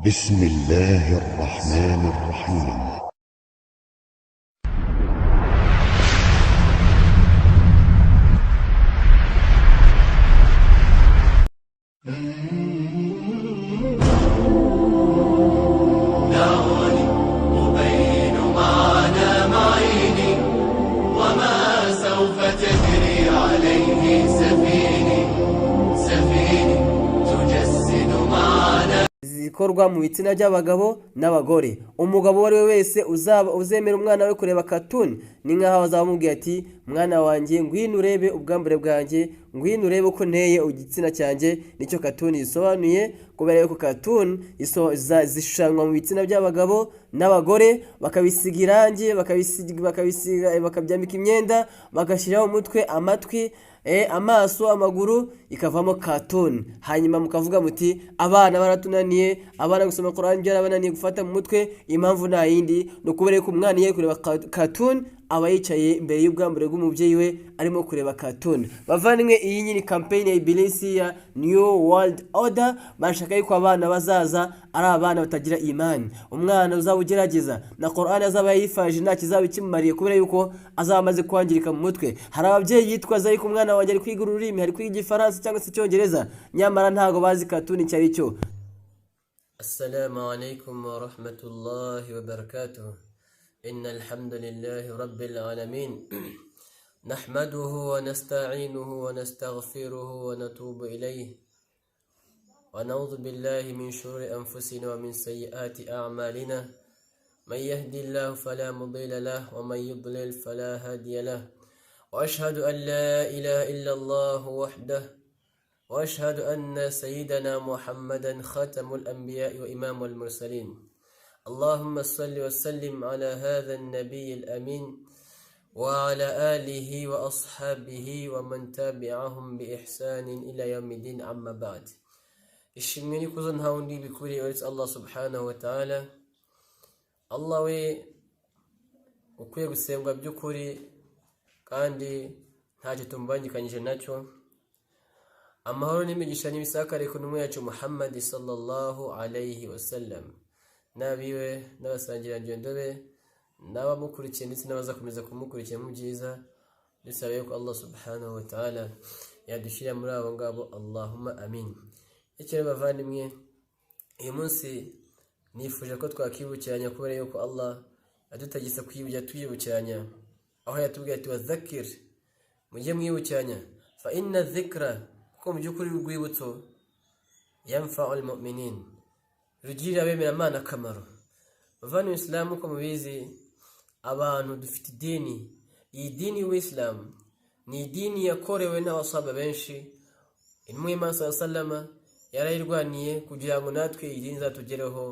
بسم الله الرحمن الرحيم. دعوني أبين معنى معيني وما سوف تجري عليه سفيني تجسد معنى zikorwa mu bitsina by'abagabo n'abagore. Umugabo wari we wese uzemera umwana we kureba cartoon ni nkaho azamubwira ati mwana wanjye ngwino urebe ubwambure bwanjye, ngwino urebe uko nteye igitsina cyanjye. Nicyo cartoon yisobanuye, kubera yuko cartoon zishushanywa mu bitsina by'abagabo n'abagore, bakabisiga irangi, bakabyambika imyenda, bagashyiraho umutwe, amatwi, amaso, amaguru, ikavamo cartoon. Hanyuma mukavuga muti abana baratunaniye, abana gusoma Qur'an byarabananiye gufata mu mutwe. Impamvu nta yindi no kubera ko umwana yiye kureba cartoon aba yicaye imbere y'ubwambure bw'umubyeyi we arimo kureba cartoon. Bavandimwe, iyi nyine campaign ya Ibilisi ya New World Order, bashaka yuko abana bazaza ari abana batagira imani. Umwana uzabugerageza na Qur'an azaba yifaje nta kizaba kimumariye, kubera yuko azaba amaze kwangirika mu mutwe. Hari ababyeyi yitwaza yuko umwana wanjye ari kwiga ururimi, ari kwiga Igifaransa cyangwa se Icyongereza, nyamara ntago bazi cartoon icyo ari cyo. Assalamu alaikum wa rahmatullahi wa barakatuh. إن الحمد لله رب العالمين نحمده ونستعينه ونستغفره ونتوب إليه ونعوذ بالله من شرور أنفسنا ومن سيئات أعمالنا. من يهدي الله فلا مضل له ومن يضلل فلا هادي له. وأشهد أن لا إله إلا الله وحده، وأشهد أن سيدنا محمدا خاتم الأنبياء وإمام المرسلين. اللهم صل وسلم على هذا النبي الأمين وعلى آله وأصحابه ومن تابعهم بإحسان إلى يوم الدين. عما بعد. ishimwe n'ikuzo nta wundi bikwiriye uretse Allah subhanahu wa ta'ala. Allah we ukwiye gusengwa by'ukuri kandi ntacyo tumbangikanyije nacyo. Amahoro n'imigisha n'ibisakare ku ntumwa yacu Muhammad sallallahu alayhi wa sallam, nabiwe n'abasangirangendo be n'abamukurikiye ndetse n'abazakomeza kumukurikira mu byiza. Dusabe ko Allah subhanahu wa ta'ala yadushyira muri abo ngabo, Allahumma amin. Icyo bavandimwe, uyu munsi nifuje ko twakibukiranya, kubera yuko Allah adutagisa kwibukira tuyibukiranya, aho yatubwiye ati wadhakir, mujye mwibukiranya, fa inna dhikra, ko mu by'ukuri urwibutso yanfa'ul mu'minin, rugirira abemera Imana akamaro. Bavandimwe, Islam uko mubizi, abantu dufite idini. Iyi dini y'Islam ni idini yakorewe n'abasahaba benshi. Intumwa y'Imana sallallahu alaihi wasallam yarayirwaniye kugira ngo natwe idini zatugereho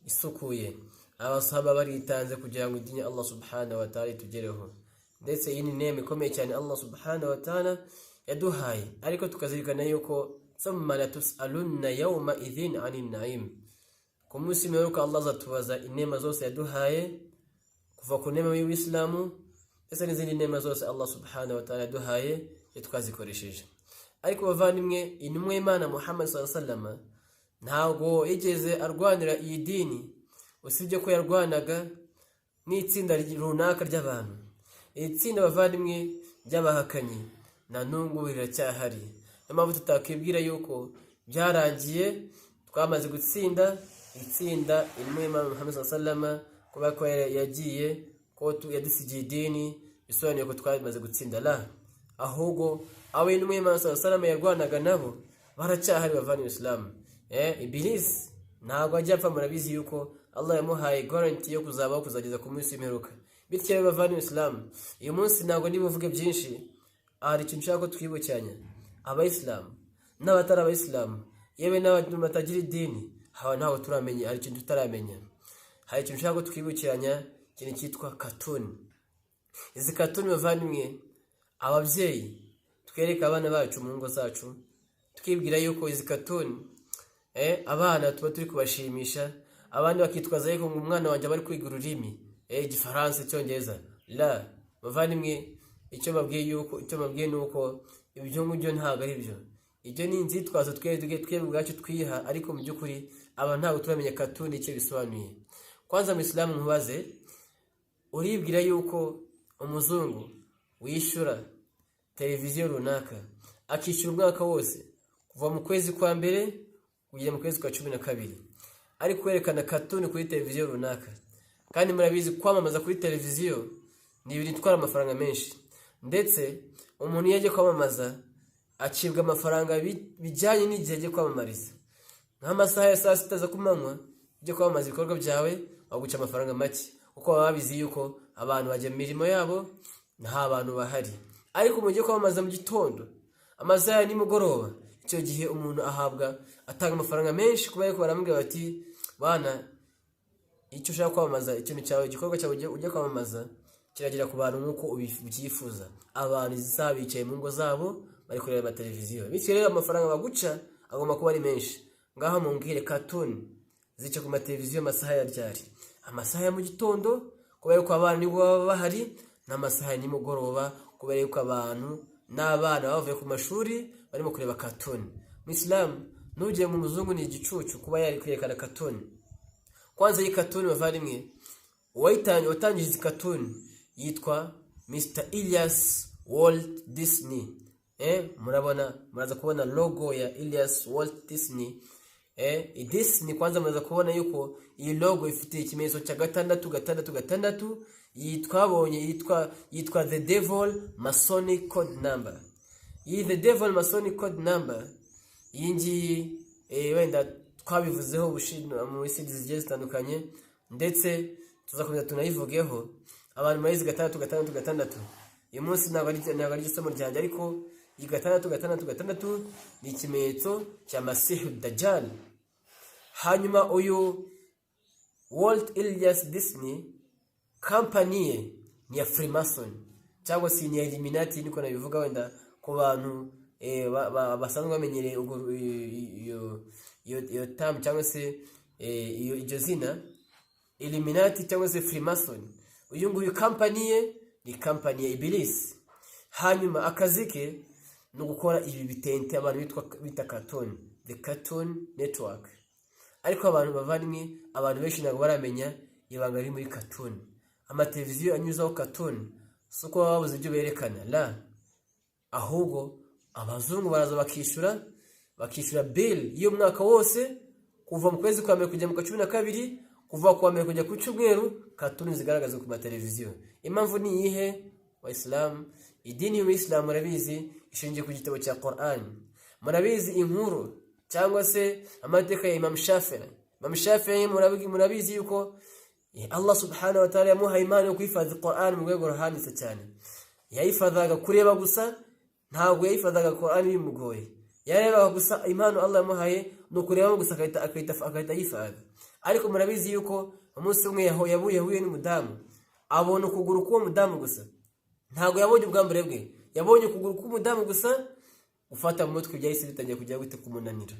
isukuye. Abasahaba baritanze kugira ngo idini Allah subhanahu wa ta'ala itugereho, ndetse iyi ni neme ikomeye cyane Allah subhanahu wa ta'ala yaduhaye. Ariko tukazirikana yuko thumma la tus'alunna yawma idhin 'anil na'im, ku munsi mperuka Allah azatubaza inema zose yaduhaye, kuva ku nema y'Islamu ndetse n'izindi nema zose Allah subhanahu wa ta'ala yaduhaye twazikoresheje. Ariko bavandimwe, intumwa y'Imana Muhammad sallallahu alaihi wasallam ntabwo yigeze arwanira iyi dini, usibye ko yarwanaga n'itsinda runaka ry'abantu. Itsinda bavandimwe ry'abahakanyi na nungu riracyahari. Mpamvu tutakibwira yuko byarangiye, twamaze gutsinda itsinda intumwa y'Imana Muhammad sallallahu alaihi wasallam, kuba ko yagiye ko yadusigiye idini bisobanuye ko twamaze gutsinda. La, ahubwo abo intumwa y'Imana sallallahu alaihi wasallam yarwanaga nabo baracyahari. Bavandimwe Islam, Ibilisi ntabwo ajya apfa. Murabizi yuko Allah yamuhaye guarantee yo kuzabaho kuzageza ku munsi w'imperuka. Bityo bavandimwe Islam, uyu munsi ntabwo ndibuvuge byinshi. Hari ikintu nshaka ko twibukiranya, abayisilamu n'abatari abayisilamu, yewe n'abantu batagira idini, hawa ntaho turamenya. Hari ikintu tutaramenya. Hari ikintu nshaka ko twibukiranya, ikintu cyitwa cartoon. Izi cartoon bavandimwe, ababyeyi twereka abana bacu mu ngo zacu, tukibwira yuko izi cartoon abana tuba turi kubashimisha. Abandi bakitwaza yuko umwana wanjye bari kwiga ururimi Igifaransa, Icyongereza. La, bavandimwe, icyo babwiye nuko ibyo ngibyo ntabwo ari byo. ibyo ni inzitwazo twebwe ubwacu twiha, ariko mu by'ukuri abantu ntabwo turamenya katuni icyo bisobanuye. Kwanza mu Islam nkubaze, uribwira yuko umuzungu wishyura televiziyo runaka akishyura umwaka wose kuva mu kwezi kwa mbere kugera mu kwezi kwa 12 ari kwerekana katuni kuri televiziyo runaka? Kandi murabizi kwamamaza kuri televiziyo ni ibintu bitwara amafaranga menshi, ndetse umuntu yaje kwamamaza acibwa amafaranga bijyanye n'igihe cyo kwamamariza. Nk'amasaha ya saa 6 za kumanywa byo kwamamaza ibikorwa byawe baguca amafaranga make, uko baba babizi yuko abantu bajya mu mirimo yabo nta bantu bahari. Ariko mu gihe kwamamaza mu gitondo amasaha ya nimugoroba, icyo gihe umuntu atanga amafaranga menshi kuba yuko baramubwira bati bana, icyo ushaka kwamamaza, ikintu cyawe, igikorwa cyawe ujya kwamamaza kiragera ku bantu nk'uko ubyifuza. Abantu zisaba bicaye mu ngo zabo bari kureba televiziyo, bityo rero amafaranga baguca agomba kuba ari menshi. Ngaho mumbwire katuni zica ku mateleviziyo amasaha ya ryari? Amasaha ya mu gitondo kubera yuko abantu nibo baba bahari, n'amasaha ya nimugoroba kubera yuko abantu n'abana bavuye ku mashuri barimo kureba katuni. Mu Islam nuje mu muzungu ni igicucu kuba yari kwerekana katuni. Kwanza iyi katuni bavandimwe watangije izi katuni yitwa Mr. Elias Walt Disney. Murabona, muraza kubona logo ya Elias Walt Disney. Disney kwanza muraza kubona yuko iyi logo ifite ikimenyetso cya 666 yitwa The Devil Masonic Code Number. Iyi The Devil Masonic Code Number yingi wenda twabivuzeho bushinwa mu isi zigiye zitandukanye, ndetse tuzakomeza tunayivugeho. Abantu mayizi 666 uyu munsi ntabwo ari isomo ryanjye, ariko iyi 666 ni ikimenyetso cya Masihu Dajjal. Hanyuma uyu Walt Elias Disney company ni ya Freemason cyangwa se ni ya Illuminati, niko nabivuga wenda ku bantu basanzwe bamenyereye iyo term cyangwa se iyo zina Illuminati cyangwa se Freemason. Uyu nguyu company ni company ya Iblis. Hanyuma akazi ke no gukora ibi bitente abantu bita cartoon, the Cartoon Network. Ariko abantu bavandimwe, abantu benshi ntabwo baramenya ibanga riri muri cartoon. Amateleviziyo anyuzaho cartoon suko babuze ibyo berekana, la ahubwo abazungu baraza bakishyura bill iyo mwaka wose kuva mu kwezi kwa mbere kujya mu kwa 12, kuva kwa mbere kujya ku cyumweru, cartoon zigaragaza ku mateleviziyo. Impamvu ni iyihe? Wa Islam, idini y'Islam murabizi ishingiye ku gitabo cya Quran. Murabizi inkuru cyangwa se amateka ya Imam Shafi'i murabizi yuko Allah subhanahu wa ta'ala yamuhaye imana yo kwifadha Quran mu rwego ruhanitse cyane. Yayifadhaga kureba gusa, ntabwo yayifadhaga Quran bimugoye. Yarebaga gusa impano Allah yamuhaye no kureba gusa akahita yifadha. Ariko murabizi yuko umunsi umwe yahuye n'umudamu, abona ukuguru k'uwo mudamu gusa. Ntabwo yabonye ubwambure bwe, yabonye ukuguru k'umudamu gusa, ufata mu mutwe byahise bitangiye kujya gute kumunanira.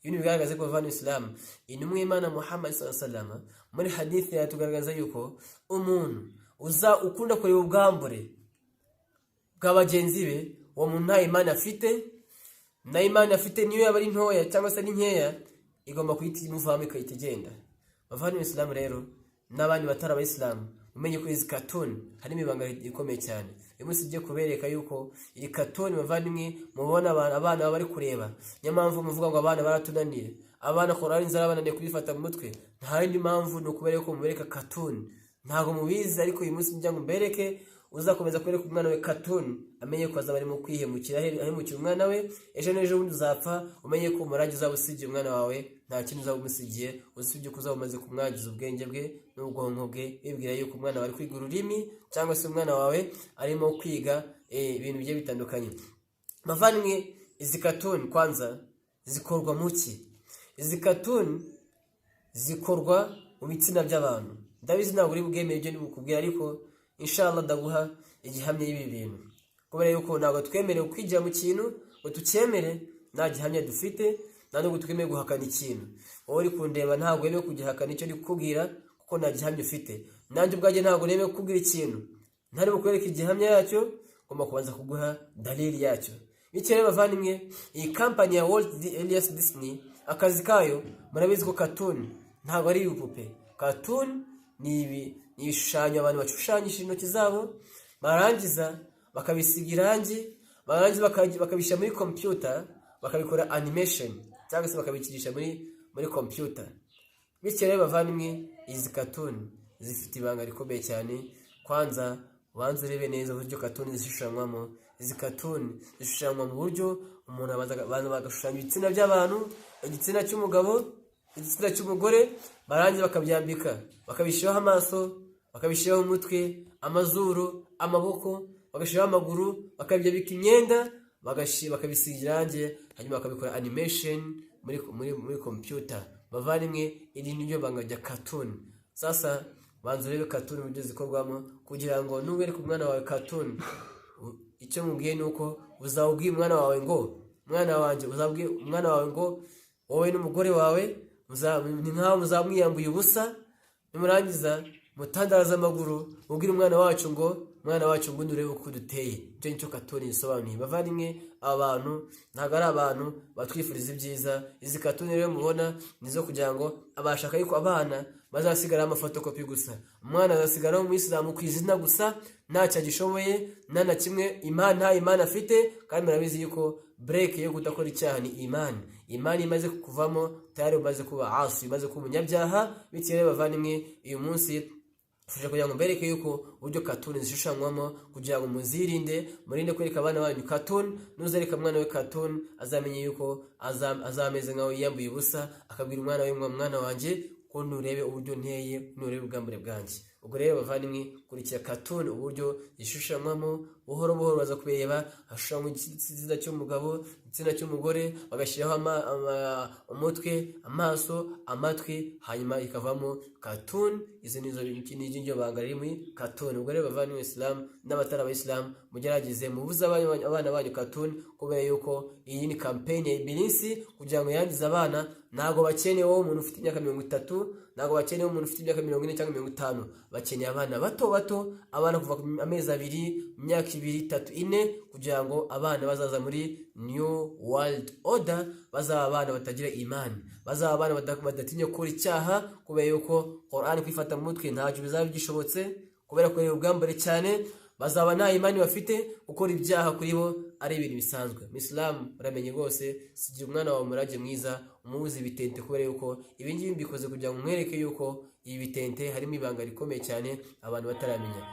Ibintu bigaragaza ko bavana Islam intumwe Imana Muhammad sallallahu alaihi wasallam muri hadithi yatugaragaza yuko umuntu ukunda kureba ubwambure bw'abagenzi be, uwo muntu nta imana afite, na imana afite niyo yaba ari ntoya cyangwa se nkeya, igomba kuhita imuvamo ikahita igenda. Bavana Islam rero n'abandi batari abayisilamu umenye ko izi cartoon harimo ibanga rikomeye cyane. Uyu munsi ugiye kubereka yuko iri cartoon bavandimwe mubona abana bari kureba, nyamamvu muvuga ngo abana baratunaniye, abana Qur'an inzara bananiye kubifata mu mutwe, nta yindi mpamvu no kubereka ko mubereka cartoon. Ntago mubizi, ariko uyu munsi njya ngo mbereke, uzakomeza kwereka umwana we cartoon amenye ko azaba ari mu kwihemukira ahemukira umwana we, ejo n'ejo bundi uzapfa umenye ko umurage uzabusigiye umwana wawe, nta kintu uzabumusigiye usibye ko uzabumaze kumwagiza ubwenge bwe n'ubwonko bwe, bibwira yuko umwana wari kwiga ururimi cyangwa se umwana wawe arimo kwiga ibintu bigiye bitandukanye. Bavandimwe, izi cartoon kwanza zikorwa muki? Izi cartoon zikorwa mu bitsina by'abantu. Ndabizi ntabwo uri bwemeye ibyo ndikubwira, ariko inshallah ndaguha igihamya y'ibi bintu, kubera yuko ntabwo twemerewe kwijya mu kintu ngo tucyemere nta gihamya dufite, nta nubwo twemerewe guhakana ikintu. Wowe uri kundeba ntabwo wemerewe kugihakana icyo ndikubwira kuko nta gihamya ufite. Nanjye ubwanjye ntabwo nemerewe kukubwira ikintu ntari bukwereka igihamya yacyo, ngomba kubanza kuguha dalili yacyo. bityo rero bavandimwe, iyi kampani ya Walt Elias Disney akazi kayo murabizi ko cartoon ntabwo ari ibipupe. Cartoon ni ibishushanyo abantu bashushanyisha intoki zabo, barangiza bakabisiga irangi, barangiza bakabishyira muri computer, bakabikora animation cyangwa se bakabikirisha muri computer. Bityo rero bavandimwe, izi cartoon zifite ibanga rikomeye cyane. Kwanza ubanza urebe neza uburyo cartoon zishushanywamo. Izi cartoon zishushanywa mu buryo umuntu abantu bagashushanya ibitsina by'abantu, igitsina cy'umugabo, igitsina cy'umugore, barangiza bakabyambika, bakabishyiraho amaso, bakabishyiraho umutwe, amazuru, amaboko, bagashyiraho amaguru, bakabyambika imyenda, bakabisiga irangi, hanyuma bakabikora animation muri computer. Bavandimwe, iri ni ryo banga rya cartoon. Sasa banza urebe cartoon uburyo zikorwamo, kugira ngo nubereke umwana wawe cartoon, icyo mubwiye nuko uzabwira umwana wawe ngo, mwana wanjye, uzabwira umwana wawe ngo wowe n'umugore wawe ni nkaho muzamwiyambuye ubusa, nimurangiza mutandaraza amaguru, ubwira umwana wacu ngo ndurebe uko duteye. Icyo nicyo cartoon isobanuye. Bavandimwe, abantu ntabwo ari abantu batwifuriza ibyiza. Izi cartoon rero mubona nizo kugira ngo abashaka yuko abana bazasigara amafotokopi gusa. Umwana azasigara mu Islam ku izina gusa, ntacyo agishoboye, nta na kimwe nta imana afite. Kandi murabizi yuko break yo kudakora icyaha ni imani imaze kuvamo, tayari umaze kuba asi, imaze kuba umunyabyaha. Bityo rero bavandimwe, uyu munsi tuje kugira ngo mbereke yuko uburyo cartoon zishushanywamo, kugira ngo muzirinde, murinde kwereka abana banyu cartoon. Nuzereka umwana we cartoon, azamenye yuko azameze nkaho yiyambuye ubusa, akabwira umwana we ngo mwana wanjye ko nurebe uburyo nteye, nurebe ubwambure bwanjye. Ubwo rero bavandimwe, kurikira cartoon uburyo zishushanywamo, buhoro buhoro baza kubireba. Hashushanywa igitsina cy'umugabo, igitsina cy'umugore, bagashyiraho umutwe, amaso, amatwi, hanyuma ikavamo cartoon. Izo nizo banga riri muri cartoon. Ubwo rero bavandimwe, Islam n'abatari abayisilamu, mugerageze mubuze abana banyu cartoon, kubera yuko iyi ni campaign ya Ibilisi kugira ngo yangize abana. Ntago bakeneye wowe umuntu ufite imyaka 30, ntago bakeneye umuntu ufite imyaka 40 cyangwa 50. Bakeneye abana bato, abana kuva ku amezi 2, imyaka 2, 3, 4, kugira ngo abana bazaza muri New World Order bazaba abana batagira imani, bazaba abana badatinya gukora icyaha, kubera yuko Quran kwifata mu mutwe ntacyo bizaba byishobotse, kubera ko ubwambare cyane. Bazaba nta imani bafite, gukora ibyaha kuri bo ari ibintu bisanzwe. Islam uramenye rwose, sigira umwana wawe umurage mwiza, umubuze ibitente, kubera yuko ibi ngibi mbikoze kugira ngo mwereke yuko ibi bitente harimo ibanga rikomeye cyane abantu bataramenya.